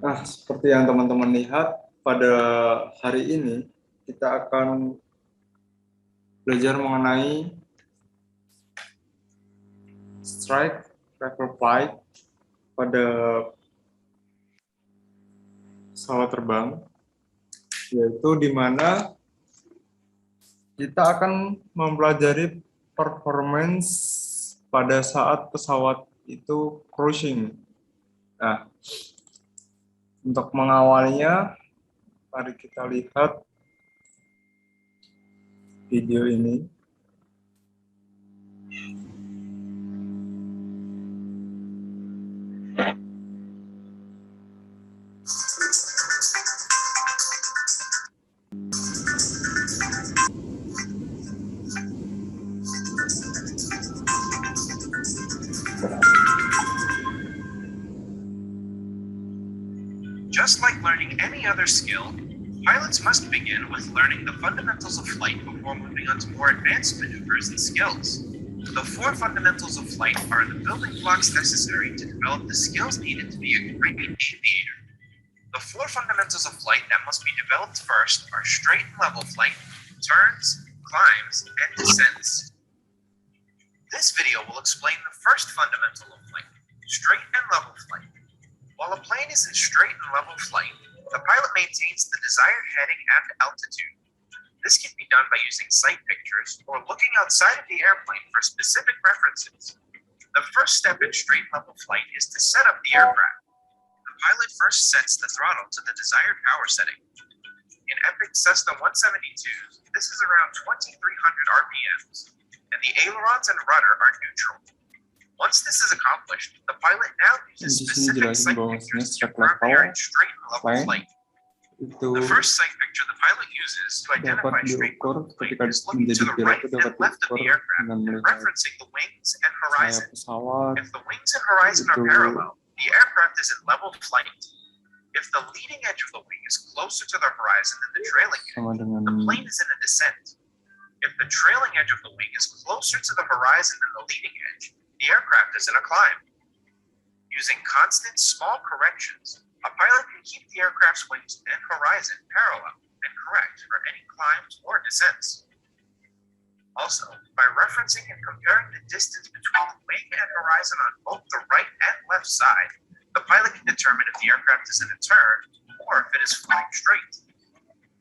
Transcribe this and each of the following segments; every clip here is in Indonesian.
Nah, seperti yang teman-teman lihat, pada hari ini kita akan belajar mengenai strike level flight pada pesawat terbang, yaitu di mana kita akan mempelajari performance pada saat pesawat itu cruising. Nah, untuk mengawalnya, mari kita lihat video ini. Just like learning any other skill, pilots must begin with learning the fundamentals of flight before moving on to more advanced maneuvers and skills. The four fundamentals of flight are the building blocks necessary to develop the skills needed to be a great aviator. The four fundamentals of flight that must be developed first are straight and level flight, turns, climbs, and descents. This video will explain the first fundamental of flight, straight and level flight. While a plane is in straight and level flight, the pilot maintains the desired heading and altitude. This can be done by using sight pictures or looking outside of the airplane for specific references. The first step in straight level flight is to set up the aircraft. The pilot first sets the throttle to the desired power setting. In Epic Cessna 172s, this is around 2,300 RPMs, and the ailerons and rudder are neutral. Once this is accomplished, the pilot now uses specific sight pictures to confirm they are in straight and level flight. The first sight picture the pilot uses to identify straight level flight is looking to the right and left of the aircraft, referencing the wings and horizon. If the wings and horizon are parallel, the aircraft is in level flight. If the leading edge of the wing is closer to the horizon than the trailing edge, the plane is in a descent. If the trailing edge of the wing is closer to the horizon than the leading edge, the aircraft is in a climb. Using constant small corrections, a pilot can keep the aircraft's wings and horizon parallel and correct for any climbs or descents. Also, by referencing and comparing the distance between the wing and horizon on both the right and left side, the pilot can determine if the aircraft is in a turn or if it is flying straight.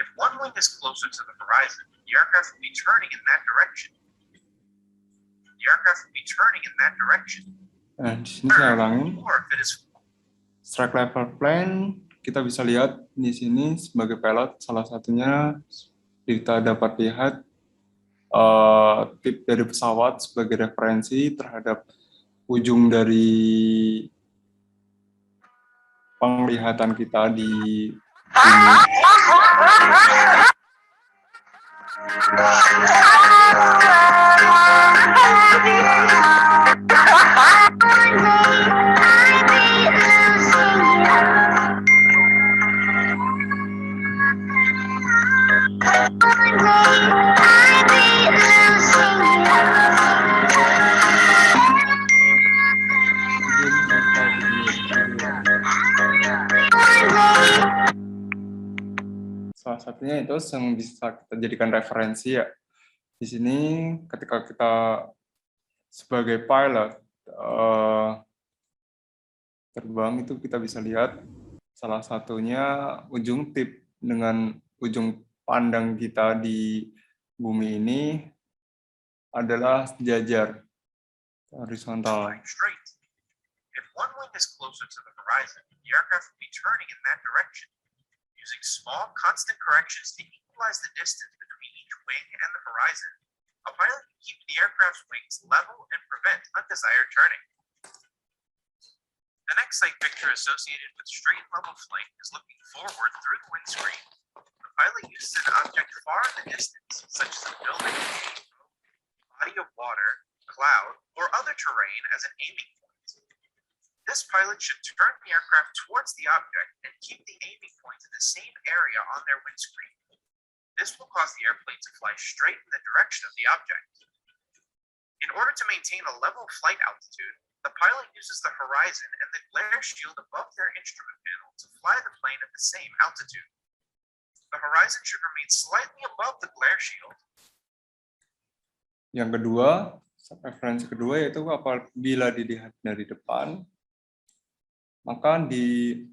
If one wing is closer to the horizon, the aircraft will be turning in that direction. Nah, di sini saya ulangin. Strike level plane, kita bisa lihat di sini sebagai pilot, salah satunya kita dapat lihat tip dari pesawat sebagai referensi terhadap ujung dari penglihatan kita di bumi. Salah satunya itu yang bisa kita jadikan referensi ya. Di sini ketika kita sebagai pilot terbang itu kita bisa lihat salah satunya ujung tip dengan ujung pandang kita di bumi ini adalah sejajar horizontal. If one wing is closer to the horizon, the aircraft will be turning in that direction. Using small, constant corrections to equalize the distance between each wing and the horizon, a pilot can keep the aircraft's wings level and prevent undesired turning. The next sight picture associated with straight level flight is looking forward through the windscreen. The pilot uses an object far in the distance, such as a building, body of water, cloud, or other terrain as an aiming point. This pilot should turn the aircraft towards the object and keep the aiming point in the same area on their windscreen. This will cause the airplane to fly straight in the direction of the object. In order to maintain a level flight altitude, The pilot uses the horizon and the glare shield above their instrument panel to fly the plane at the same altitude. The horizon should remain slightly above the glare shield. Yang kedua, referensi kedua yaitu apabila dilihat dari depan, maka di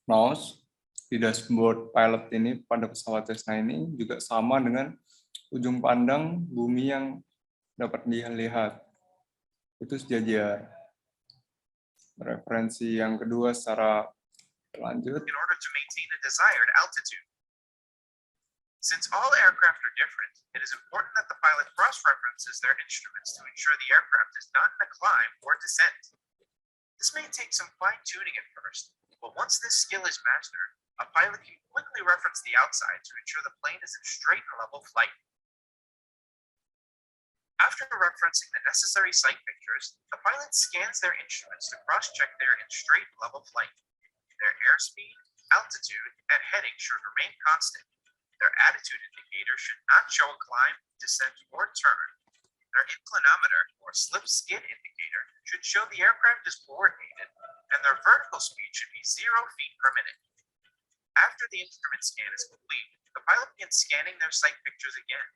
mouse di dashboard pilot ini pada pesawat Cessna ini juga sama dengan ujung pandang bumi yang dapat dilihat. Itu sejajar. Referensi yang kedua secara lanjut. In order to maintain a desired altitude. Since all aircraft are different, it is important that the pilot cross-references their instruments to ensure the aircraft is not in a climb or descent. This may take some fine-tuning at first, but once this skill is mastered, a pilot can quickly reference the outside to ensure the plane is in straight and level flight. After referencing the necessary sight pictures, the pilot scans their instruments to cross-check they are in straight and level flight. Their airspeed, altitude, and heading should remain constant. Their attitude indicator should not show a climb, descent, or turn. Their inclinometer, or slip skid indicator, should show the aircraft is coordinated, and their vertical speed should be 0 feet per minute. After the instrument scan is complete, the pilot begins scanning their sight pictures again.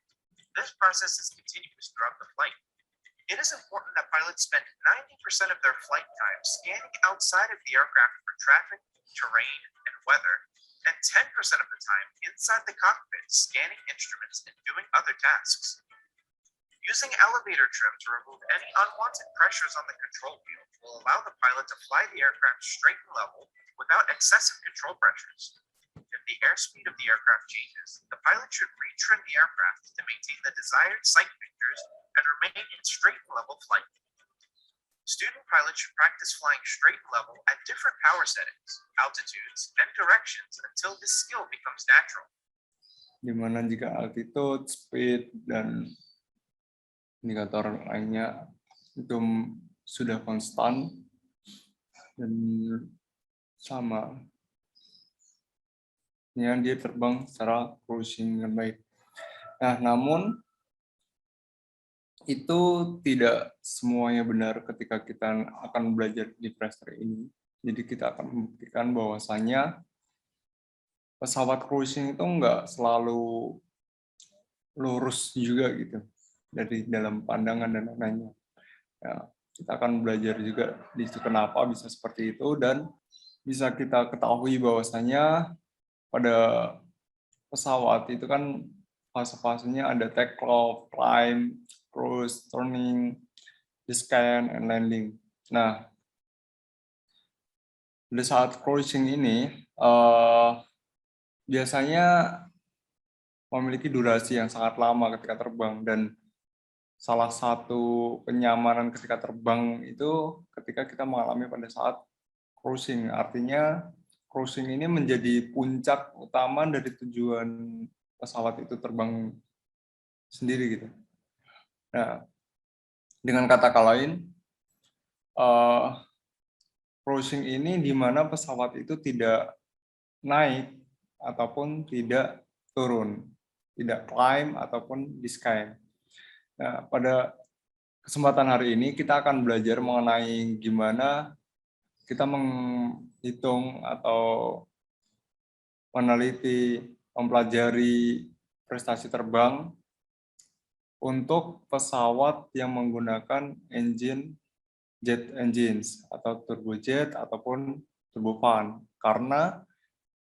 This process is continuous throughout the flight. It is important that pilots spend 90% of their flight time scanning outside of the aircraft for traffic, terrain, and weather, and 10% of the time inside the cockpit scanning instruments and doing other tasks. Using elevator trim to remove any unwanted pressures on the control wheel will allow the pilot to fly the aircraft straight and level without excessive control pressures. If the airspeed of the aircraft changes, the pilot should retrim the aircraft to maintain the desired sight pictures and remain in straight and level flight. Student pilots should practice flying straight and level at different power settings, altitudes, and directions until this skill becomes natural. Dimana jika altitude, speed, dan indikator lainnya itu sudah konstan dan sama, ya, dia terbang secara cruising dengan baik. Nah, namun itu tidak semuanya benar ketika kita akan belajar di Praster ini. Jadi kita akan membuktikan bahwasanya pesawat cruising itu enggak selalu lurus juga gitu dari dalam pandangan dan lain-lainnya. Ya, kita akan belajar juga di situ kenapa bisa seperti itu, dan bisa kita ketahui bahwasanya pada pesawat itu kan fase-fasenya ada take off, climb, cruise, turning, descent, and landing. Nah, pada saat cruising ini biasanya memiliki durasi yang sangat lama ketika terbang, dan salah satu kenyamanan ketika terbang itu ketika kita mengalami pada saat cruising. Artinya cruising ini menjadi puncak utama dari tujuan pesawat itu terbang sendiri gitu. Nah, dengan kata lain, cruising ini di mana pesawat itu tidak naik ataupun tidak turun, tidak climb ataupun descend. Nah, pada kesempatan hari ini kita akan belajar mengenai gimana kita menghitung atau meneliti, mempelajari prestasi terbang untuk pesawat yang menggunakan engine jet engines atau turbojet ataupun turbofan, karena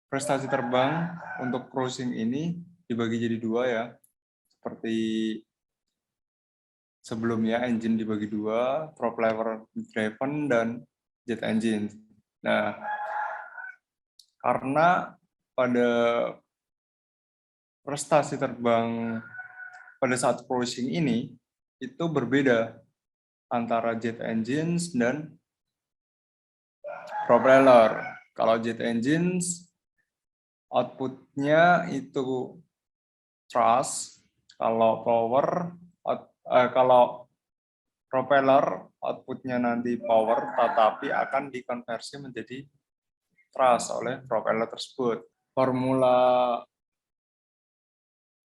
prestasi terbang untuk cruising ini dibagi jadi dua ya, seperti sebelumnya engine dibagi dua, propeller driven dan jet engine. Nah, karena pada prestasi terbang pada saat cruising ini itu berbeda antara jet engines dan propeller. Kalau jet engines outputnya itu thrust, kalau kalau propeller outputnya nanti power, tetapi akan dikonversi menjadi thrust oleh propeller tersebut.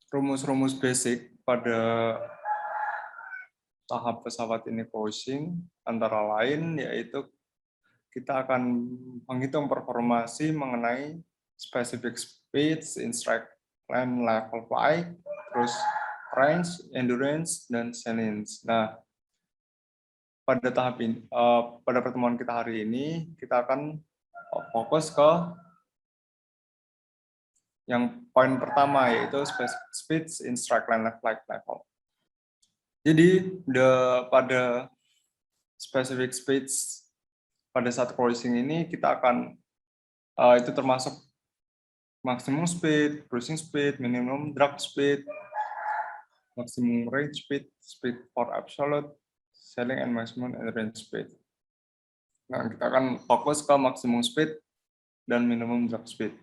Rumus-rumus basic pada tahap pesawat ini cruising antara lain yaitu kita akan menghitung performasi mengenai specific speeds, instruct land level flight, terus range, endurance, dan salience. Nah, pada tahap ini, pada pertemuan kita hari ini, kita akan fokus ke yang poin pertama, yaitu specific speeds, instruct land flight level. Jadi, pada specific speeds pada saat cruising ini kita akan itu termasuk maximum speed, cruising speed, minimum drag speed, maximum range speed, speed for absolute, sailing and maximum range speed. Nah, kita akan fokus ke maximum speed dan minimum drag speed.